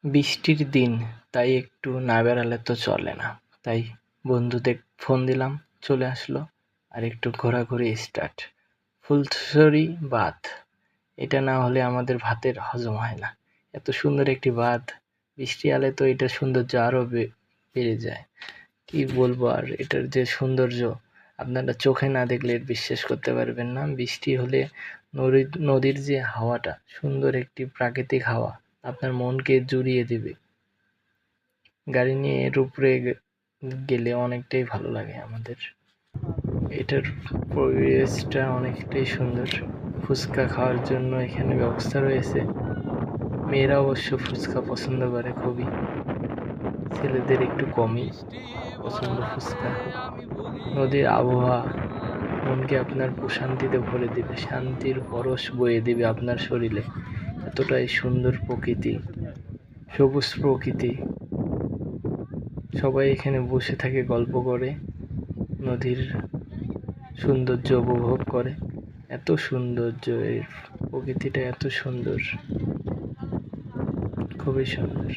বৃষ্টির দিন, তাই একটু না বেড়ালে তো চলে না। তাই বন্ধুদের ফোন দিলাম, চলে আসলো। আর একটু ঘোরাঘুরি স্টার্ট। ফুলছড়ি বাঁধ, এটা না হলে আমাদের ভাতের হজম হয় না। এত সুন্দর একটি বাঁধ, বৃষ্টি এলে তো এটার সৌন্দর্য আরও বেড়ে যায়। কি বলবো আর, এটার যে সৌন্দর্য আপনারা চোখে না দেখলে বিশ্বাস করতে পারবেন না। বৃষ্টি হলে নদীর যে হাওয়াটা, সুন্দর একটি প্রাকৃতিক হাওয়া, আপনার মনকে জুড়িয়ে দিবে। গাড়ি নিয়ে এর উপরে গেলে অনেকটাই ভালো লাগে আমাদের। এটার পরিবেশটা অনেকটাই সুন্দর। ফুচকা খাওয়ার জন্য এখানে ব্যবস্থা রয়েছে। মেয়েরা অবশ্য ফুচকা পছন্দ করে খুবই, ছেলেদের একটু কমই পছন্দ ফুচকা। নদীর আবহাওয়া মনকে আপনার প্রশান্তিতে ভরে দিবে, শান্তির পরশ বয়ে দিবে আপনার শরীরে। এতটাই সুন্দর প্রকৃতি, সবুজ প্রকৃতি। সবাই এখানে বসে থাকে, গল্প করে, নদীর সৌন্দর্য উপভোগ করে। এত সৌন্দর্য, এর প্রকৃতিটা এত সুন্দর, খুবই সুন্দর।